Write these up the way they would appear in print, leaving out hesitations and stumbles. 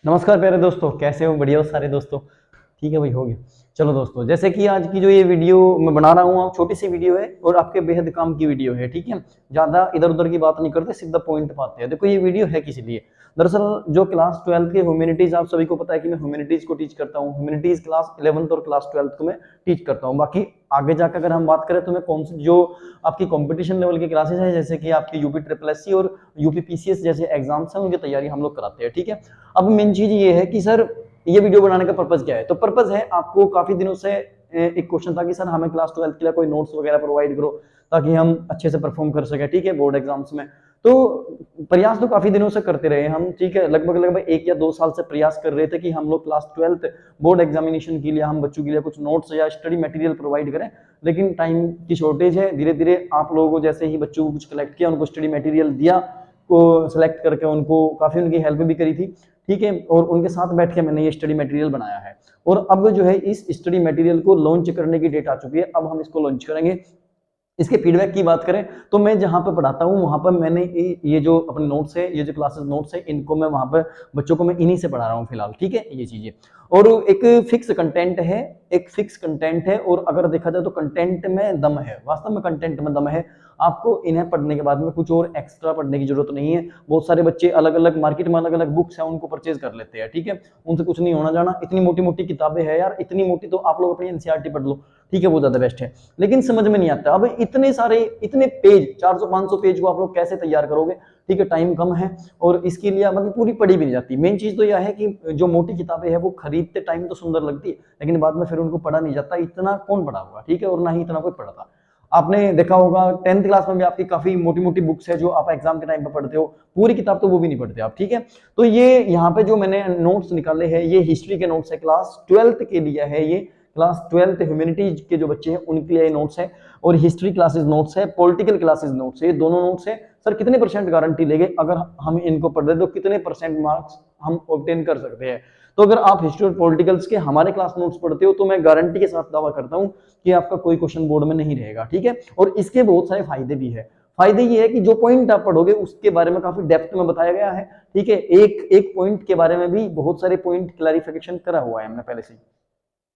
नमस्कार प्यारे दोस्तों, कैसे हो? बढ़िया हो सारे दोस्तों? ठीक है भाई, हो गया। चलो दोस्तों, जैसे कि आज की जो ये वीडियो मैं बना रहा हूँ, छोटी सी वीडियो है और आपके बेहद काम की वीडियो है। ठीक है, ज्यादा इधर उधर की बात नहीं करते, सीधा पॉइंट पे आते हैं। देखो, ये वीडियो है किस लिए? दरअसल जो क्लास 12th के ह्यूमैनिटीज, आप सभी को पता है कि मैं ह्यूमैनिटीज को टीच करता हूँ। ह्यूमैनिटीज क्लास 11th और क्लास 12th को मैं टीच करता हूँ। बाकी आगे जाकर अगर हम बात करें तो मैं कौन सी जो आपकी कंपटीशन लेवल की क्लासेस है, जैसे कि आपकी यूपी ट्रिपल एससी और यूपी पीसीएस जैसे एग्जाम्स हैं, उनकी तैयारी हम लोग कराते हैं। ठीक है, अब मेन चीज ये है कि सर ये वीडियो बनाने का पर्पज क्या है? तो पर्पज है, आपको काफी दिनों से एक क्वेश्चन था कि सर हमें क्लास 12th के लिए कोई नोट्स वगैरह प्रोवाइड करो ताकि हम अच्छे से परफॉर्म कर सके। ठीक है, बोर्ड एग्जाम्स में। तो प्रयास तो काफी दिनों से करते रहे हम। ठीक है, लगभग लगभग 1 या 2 साल से प्रयास कर रहे थे कि हम लोग क्लास 12th बोर्ड एग्जामिनेशन के लिए हम बच्चों के लिए कुछ नोट्स या स्टडी मटेरियल प्रोवाइड करें। लेकिन टाइम की शॉर्टेज है। धीरे धीरे आप लोगों को जैसे ही बच्चों को कुछ कलेक्ट किया, उनको स्टडी मटेरियल दिया, को सिलेक्ट करके उनको काफी उनकी हेल्प भी करी थी। ठीक है, और उनके साथ बैठ के मैंने ये स्टडी मटेरियल बनाया है। और अब जो है इस स्टडी मटेरियल को लॉन्च करने की डेट आ चुकी है। अब हम इसको लॉन्च करेंगे। इसके फीडबैक की बात करें तो मैं जहां पर पढ़ाता हूं वहां पर मैंने ये जो अपने नोट्स है, ये जो क्लासेस नोट्स है, इनको मैं वहां पर बच्चों को मैं इन्हीं से पढ़ा रहा हूं फिलहाल। ठीक है, ये चीजें और एक फिक्स कंटेंट है। एक फिक्स कंटेंट है और अगर देखा जाए तो कंटेंट में दम है, वास्तव में कंटेंट में दम है। आपको इन्हें पढ़ने के बाद में कुछ और एक्स्ट्रा पढ़ने की जरूरत नहीं है। बहुत सारे बच्चे अलग अलग मार्केट में अलग अलग बुक्स हैं, उनको परचेज कर लेते हैं। ठीक है, उनसे कुछ नहीं होना जाना। इतनी मोटी मोटी किताबें हैं यार, इतनी मोटी तो आप लोग अपनी एनसीईआरटी पढ़ लो। ठीक है, वो ज्यादा बेस्ट है। लेकिन समझ में नहीं आता, अब इतने सारे इतने पेज, 400-500 पेज को आप लोग कैसे तैयार करोगे? ठीक है, टाइम कम है और इसके लिए मतलब पूरी पढ़ी भी नहीं जाती। मेन चीज तो यह है कि जो मोटी किताबें हैं वो खरीदते टाइम तो सुंदर लगती है, लेकिन बाद में फिर उनको पढ़ा नहीं जाता। इतना कौन पढ़ा होगा? ठीक है, और ना ही इतना कोई पढ़ता। आपने देखा होगा 10th क्लास में भी आपकी काफी मोटी मोटी बुक्स है जो आप एग्जाम के टाइम पे पढ़ते हो। पूरी किताब तो वो भी नहीं पढ़ते आप। ठीक है, तो ये यहाँ पे जो मैंने नोट्स निकाले हैं, ये हिस्ट्री के नोट्स है, क्लास 12th के लिए है। ये क्लास 12th ह्यूमैनिटीज के जो बच्चे हैं उनके लिए नोट्स है। और हिस्ट्री क्लासेस नोट्स है, पॉलिटिकल क्लासेस नोट्स है, ये दोनों नोट्स है। सर कितने परसेंट गारंटी लेंगे अगर हम इनको पढ़ रहे तो कितने परसेंट मार्क्स हम ऑब्टेन कर सकते हैं? तो अगर आप हिस्ट्री और पॉलिटिकल्स के हमारे क्लास नोट्स पढ़ते हो तो मैं गारंटी के साथ दावा करता हूं कि आपका कोई क्वेश्चन बोर्ड में नहीं रहेगा। ठीक है, और इसके बहुत सारे फायदे भी है। फायदे ये है कि जो पॉइंट आप पढ़ोगे उसके बारे में काफी डेप्थ में बताया गया है। ठीक है, एक एक पॉइंट के बारे में भी बहुत सारे पॉइंट क्लैरिफिकेशन करा हुआ है हमने पहले से।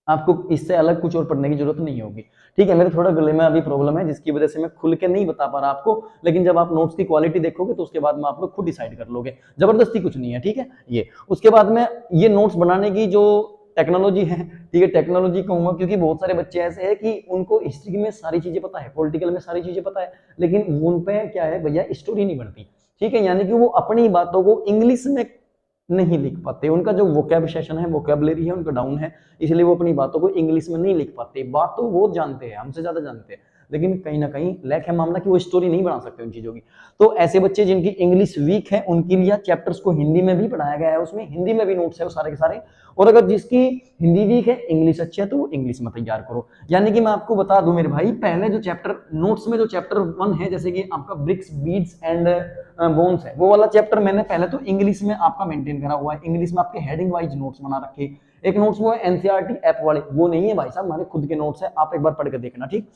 आपको इससे अलग कुछ और पढ़ने की जरूरत नहीं होगी। ठीक है, मेरे थोड़ा गले में अभी प्रॉब्लम है जिसकी वजह से मैं खुल के नहीं बता पा रहा आपको। लेकिन जब आप नोट्स की क्वालिटी देखोगे तो उसके बाद में आप लोग खुद डिसाइड कर लोगे। जबरदस्ती कुछ नहीं है। ठीक है, ये उसके बाद में ये नोट्स बनाने की जो टेक्नोलॉजी है, ठीक है, टेक्नोलॉजी कहूंगा क्योंकि बहुत सारे बच्चे ऐसे हैं कि उनको हिस्ट्री में सारी चीजें पता है, पॉलिटिकल में सारी चीजें पता है, लेकिन उन पे क्या है भैया, स्टोरी नहीं बनती। ठीक है, यानी कि वो अपनी बातों को इंग्लिश में नहीं लिख पाते। उनका जो वोकैब सेशन है, वोकैबुलरी है, उनका डाउन है, इसलिए वो अपनी बातों को इंग्लिश में नहीं लिख पाते। बात तो वो जानते हैं, हमसे ज्यादा जानते हैं, लेकिन कहीं ना कहीं लैक है मामला कि वो स्टोरी नहीं बना सकते उन चीजों की। तो ऐसे बच्चे जिनकी इंग्लिश वीक है उनके लिए चैप्टर्स को हिंदी में भी पढ़ाया गया है, उसमें हिंदी में भी नोट्स है वो सारे के सारे। और अगर जिसकी हिंदी वीक है, इंग्लिश अच्छी है, तो वो इंग्लिश में तैयार करो। यानी कि मैं आपको बता दूं मेरे भाई, पहले जो चैप्टर नोट्स में जो चैप्टर 1 है, जैसे कि आपका ब्रिक्स बीड्स एंड बोन्स है, वो वाला चैप्टर मैंने पहले तो इंग्लिश में आपका मेंटेन करा हुआ है। इंग्लिश में आपके हेडिंग वाइज नोट्स बना रखे। एक नोट्स वो है एनसीईआरटी ऐप वाले, वो नहीं है भाई साहब, हमारे खुद के नोट्स है, आप एक बार पढ़ के देखना। ठीक,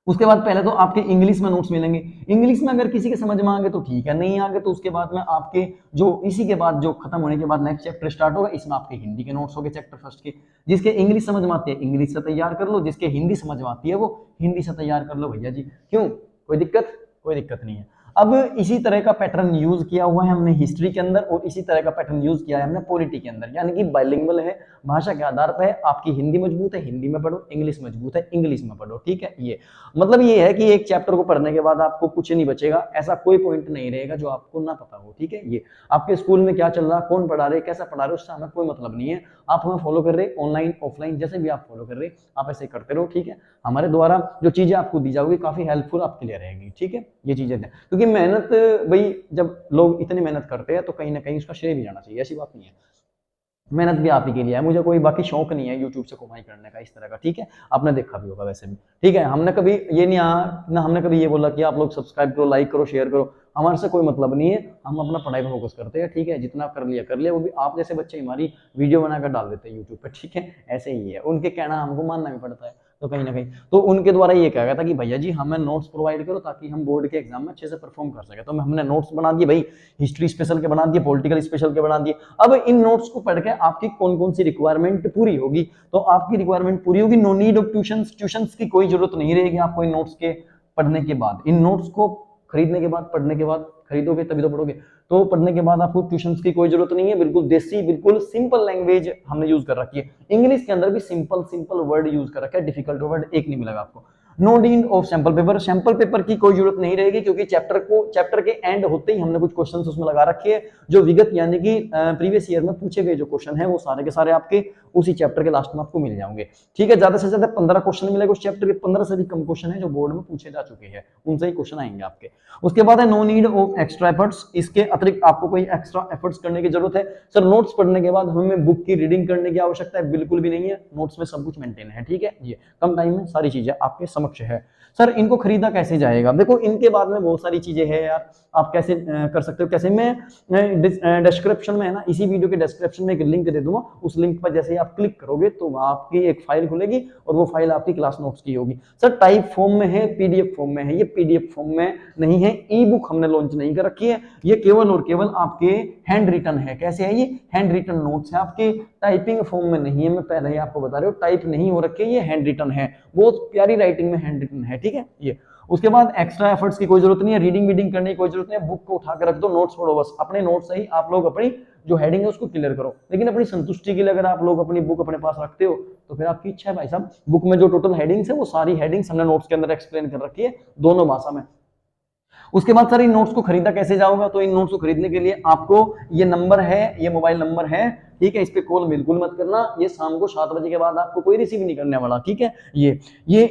उसके बाद पहले तो आपके इंग्लिश में नोट्स मिलेंगे। इंग्लिश में अगर किसी के समझ में आ गए तो ठीक है, नहीं आ गए तो उसके बाद में आपके जो इसी के बाद जो खत्म होने के बाद नेक्स्ट चैप्टर स्टार्ट होगा, इसमें आपके हिंदी के नोट्स हो गए चैप्टर फर्स्ट के। जिसके इंग्लिश समझ में आती है इंग्लिश से तैयार कर लो, जिसके हिंदी समझ में आती है वो हिंदी से तैयार कर लो भैया जी। क्यों, कोई दिक्कत? कोई दिक्कत नहीं है। अब इसी तरह का पैटर्न यूज किया हुआ है हमने हिस्ट्री के अंदर, और इसी तरह का पैटर्न यूज किया है हमने पॉलिटी के अंदर। यानी कि बाइलिंगुअल है, भाषा के आधार पर है। आपकी हिंदी मजबूत है, हिंदी में पढ़ो, इंग्लिश मजबूत है, इंग्लिश में पढ़ो। ठीक है, ये मतलब ये है कि एक चैप्टर को पढ़ने के बाद आपको कुछ नहीं बचेगा, ऐसा कोई पॉइंट नहीं रहेगा जो आपको ना पता हो। ठीक है, ये आपके स्कूल में क्या चल रहा, कौन पढ़ा रहे, कैसा पढ़ा रहे, उससे हमें कोई मतलब नहीं है। आप हमें फॉलो कर रहे, ऑनलाइन ऑफलाइन जैसे भी आप फॉलो कर रहे, आप ऐसे करते रहो। ठीक है, हमारे द्वारा जो चीजें आपको दी जाएगी काफी हेल्पफुल आपके लिए रहेगी। ठीक है, ये चीजें हैं क्योंकि मेहनत भाई, जब लोग इतनी मेहनत करते हैं तो कहीं ना कहीं उसका श्रेय भी जाना चाहिए, ऐसी बात नहीं है। मेहनत भी आप ही के लिए है, मुझे कोई बाकी शौक नहीं है यूट्यूब से कमाई करने का इस तरह का। ठीक है, आपने देखा भी होगा वैसे भी। ठीक है, हमने कभी ये नहीं ना हमने कभी ये बोला कि आप लोग सब्सक्राइब करो, लाइक करो, शेयर करो, हमारे से कोई मतलब नहीं है। हम अपना पढ़ाई पर फोकस करते हैं। ठीक है, जितना कर लिया कर लिया, वो भी आप जैसे बच्चे हमारी वीडियो बनाकर डाल देते हैं यूट्यूब पर। ठीक है, ऐसे ही है, उनके कहना हमको मानना भी पड़ता है। तो कहीं ना कहीं तो उनके द्वारा ये कहा गया था कि भैया जी हमें नोट्स प्रोवाइड करो ताकि हम बोर्ड के एग्जाम में अच्छे से परफॉर्म कर सके। तो हमने नोट्स बना दिए भाई, हिस्ट्री स्पेशल के बना दिए, पॉलिटिकल स्पेशल के बना दिए। अब इन नोट्स को पढ़ के आपकी कौन कौन सी रिक्वायरमेंट पूरी होगी, तो आपकी रिक्वायरमेंट पूरी होगी। नो नीड ऑफ ट्यूशंस की कोई जरूरत नहीं रहेगी आपको इन नोट्स के पढ़ने के बाद। इन नोट्स को खरीदने के बाद, पढ़ने के बाद, खरीदोगे तभी तो पढ़ोगे, तो पढ़ने के बाद आपको ट्यूशंस की कोई जरूरत नहीं है। बिल्कुल देसी, बिल्कुल सिंपल लैंग्वेज हमने यूज कर रखी है। इंग्लिश के अंदर भी सिंपल वर्ड यूज कर रखा है, डिफिकल्ट वर्ड एक नहीं मिलेगा आपको। No need of sample paper, sample paper की कोई जरूरत नहीं रहेगी क्योंकि चैप्टर के एंड होते ही हमने कुछ क्वेश्चंस उसमें लगा रखे हैं जो विगत यानी कि प्रीवियस ईयर में पूछे गए जो क्वेश्चन है वो सारे के सारे आपके उसी चैप्टर के लास्ट में आपको मिल जाएंगे। ठीक है, ज्यादा से ज्यादा 15 क्वेश्चन मिलेगा उस चैप्टर के। 15 से भी कम क्वेश्चन है जो बोर्ड में पूछे जा चुके हैं, उनसे ही क्वेश्चन आएंगे आपके। उसके बाद है no need of extra efforts, इसके अतिरिक्त आपको कोई एक्स्ट्रा एफर्ट्स करने की जरूरत है। सर नोट्स पढ़ने के बाद हमें बुक की रीडिंग करने की आवश्यकता है, बिल्कुल भी नहीं है। नोट्स में सब कुछ मेंटेन है। ठीक है, ये कम टाइम में सारी चीजें आपके समक्ष है। सर इनको खरीदा कैसे जाएगा? देखो इनके बाद में बहुत सारी चीजें हैं यार, आप कैसे कर सकते हो। कैसे, मैं डिस्क्रिप्शन में है ना, इसी वीडियो के डिस्क्रिप्शन में एक लिंक दे दूंगा। उस लिंक पर जैसे ही आप क्लिक करोगे तो आपकी एक फाइल खुलेगी और वो फाइल आपकी क्लास नोट्स की होगी। सर टाइप फॉर्म में है, पीडीएफ फॉर्म में है? ये पीडीएफ फॉर्म में नहीं है, ई बुक हमने लॉन्च नहीं कर रखी है। ये केवल और केवल आपके हैंड रिटन है। कैसे है? ये हैंड रिटन नोट्स है आपके, टाइपिंग फॉर्म में नहीं है। मैं पहले ही आपको बता रहा हूँ, टाइप नहीं हो रखे, ये हैंड रिटन है, बहुत प्यारी राइटिंग में हैंड रिटन है। ठीक है, ये उसके बाद एक्स्ट्रा एफर्ट्स की कोई जरूरत नहीं है, रीडिंग वीडिंग करने की कोई जरूरत नहीं है। बुक को उठा कर रख दो, नोट्स पढ़ो बस। अपने नोट्स से ही आप लोग अपनी जो हेडिंग है उसको क्लियर करो। लेकिन अपनी संतुष्टि के लिए अगर आप लोग अपनी बुक अपने पास रखते हो तो फिर आपकी इच्छा है भाई साहब। बुक में जो टोटल हेडिंग्स है वो सारी हेडिंग्स हमने नोट्स के अंदर एक्सप्लेन कर रखी है दोनों भाषा में। उसके बाद सर इन नोट्स को खरीदा कैसे जाओगा? तो इन नोट्स को खरीदने के लिए आपको ये नंबर है, ये मोबाइल नंबर है, ठीक है, इस पे कॉल बिल्कुल मत करना। ये शाम को 7 बजे के बाद आपको कोई रिसीव नहीं करने वाला। ठीक है, ये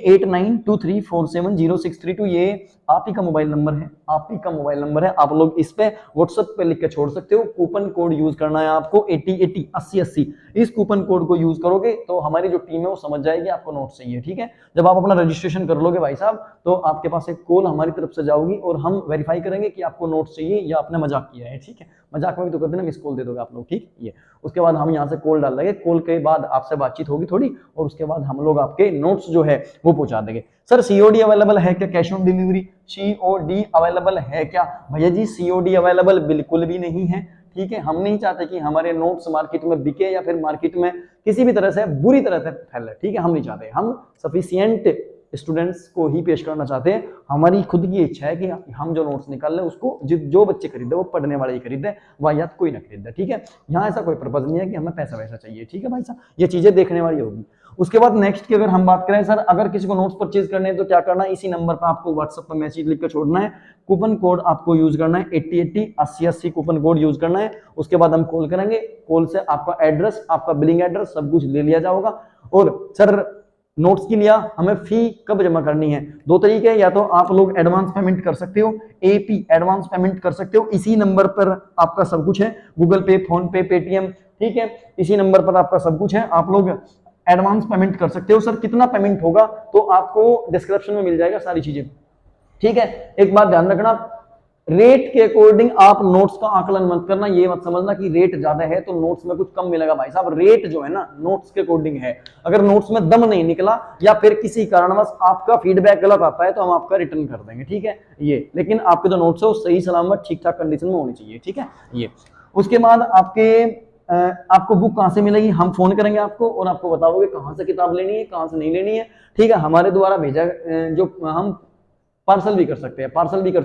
8923470632 ये आप ही का मोबाइल नंबर है, आप ही का मोबाइल नंबर है। आप लोग इस पे व्हाट्सएप पे लिख के छोड़ सकते हो। कूपन कोड यूज करना है आपको 8080 8080। इस कूपन कोड को यूज करोगे तो हमारी जो टीम है वो समझ जाएगी आपको नोट्स चाहिए। ठीक है, जब आप अपना रजिस्ट्रेशन कर लोगे भाई साहब तो आपके पास एक कॉल हमारी तरफ से जाओगी और हम वेरीफाई करेंगे कि आपको नोट्स चाहिए या आपने मजाक किया है। ठीक है, मजाक में भी तो कर देना, मिस कॉल दे दोगे आप लोग। ठीक, ये उसके बाद हम यहाँ से कॉल डाल देंगे, कॉल के बाद आपसे बातचीत होगी थोड़ी और उसके बाद हम लोग आपके नोट्स जो है वो पहुंचा देंगे। सर सीओडी अवेलेबल है क्या? Cash on delivery COD available है क्या? भैया जी सीओडी अवेलेबल बिल्कुल भी नहीं है। ठीक है, हम नहीं चाहते कि हमारे नोट्स मार्केट में बिके या फिर मार्केट में किसी भी तरह से बुरी तरह से फैले। ठीक है, हम नहीं चाहते। हम सफिशिएंट स्टूडेंट्स को ही पेश करना चाहते हैं। हमारी खुद की इच्छा है कि हम जो नोट्स निकाल रहे हैं उसको जो बच्चे खरीदे वो पढ़ने वाले ही खरीदे, वाहियात कोई ना खरीदे। ठीक है, यहाँ ऐसा कोई पर्पज नहीं है कि हमें पैसा वैसा चाहिए। ठीक है भाई साहब, ये चीजें देखने वाली होगी। उसके बाद नेक्स्ट की अगर हम बात करें, सर अगर किसी को नोट्स परचेज करने हैं तो क्या करना है? इसी नंबर पर आपको व्हाट्सएप पर मैसेज लिख कर छोड़ना है। कूपन कोड आपको यूज करना है 8080 8080 कूपन कोड यूज करना है। उसके बाद हम कॉल करेंगे, कॉल से आपका एड्रेस, आपका बिलिंग एड्रेस सब कुछ ले लिया जाएगा। और सर नोट्स के लिए हमें फी कब जमा करनी है? 2 तरीके, या तो आप लोग एडवांस पेमेंट कर सकते हो, एपी एडवांस पेमेंट कर सकते हो। इसी नंबर पर आपका सब कुछ है, गूगल पे, फोन पे, पेटीएम। ठीक है, इसी नंबर पर आपका सब कुछ है, आप लोग एडवांस पेमेंट कर सकते हो। सर कितना पेमेंट होगा तो आपको डिस्क्रिप्शन में मिल जाएगा सारी चीजें। ठीक है, एक बात ध्यान रखना, रेट के अकॉर्डिंग आप नोट्स का आकलन मत करना। ये मत समझना कि रेट ज्यादा है तो नोट्स में कुछ कम मिलेगा। भाई साहब रेट जो है ना नोट्स के अकॉर्डिंग है। अगर नोट्स में दम नहीं निकला या फिर किसी कारणवश आपका फीडबैक गलत आता है तो हम आपका रिटर्न कर देंगे। ठीक है, ये लेकिन आपके जो नोट्स है वो सही सलामत ठीक ठाक कंडीशन में होनी चाहिए। ठीक है, ये उसके बाद आपको बुक कहाँ से मिलेगी? हम फोन करेंगे आपको और आपको बताओगे कहाँ से किताब लेनी है, कहाँ से नहीं लेनी है। ठीक है, हमारे द्वारा भेजा जो हम पार्सल भी कर सकते हैं, पार्सल भी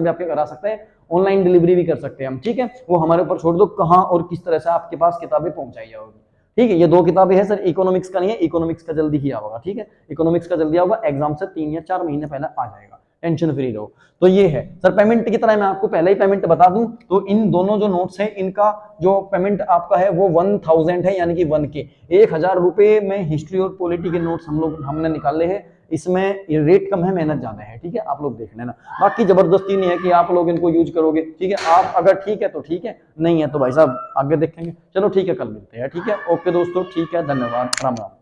आपके घर आ सकते हैं, ऑनलाइन डिलीवरी भी कर सकते हैं हम। ठीक है, वो हमारे ऊपर छोड़ दो कहाँ और किस तरह से आपके पास किताबें पहुंचाई जाएगी। ठीक है, ये 2 किताबें हैं सर, इकोनॉमिक्स का नहीं है, इकोनॉमिक्स का जल्दी ही आएगा। ठीक है, इकोनॉमिक्स का जल्दी आएगा, एग्जाम से 3 या 4 महीने पहले आ जाएगा, टेंशन फ्री रहो। तो ये है सर। पेमेंट की तरह मैं आपको पहले ही पेमेंट बता दूं तो इन दोनों जो नोट्स हैं इनका जो पेमेंट आपका है वो 1000 है, यानी कि 1K 1000 रुपए में हिस्ट्री और पॉलिटी के नोट्स हमने निकाले हैं। इसमें ये रेट कम है, मेहनत ज्यादा है। ठीक है, आप लोग देख लेना। बाकी जबरदस्ती नहीं है कि आप लोग इनको यूज करोगे। ठीक है, आप अगर ठीक है तो ठीक है, नहीं है तो भाई साहब आगे देखेंगे। चलो ठीक है, कल मिलते हैं। ठीक है, ओके दोस्तों, ठीक है, धन्यवाद, राम राम।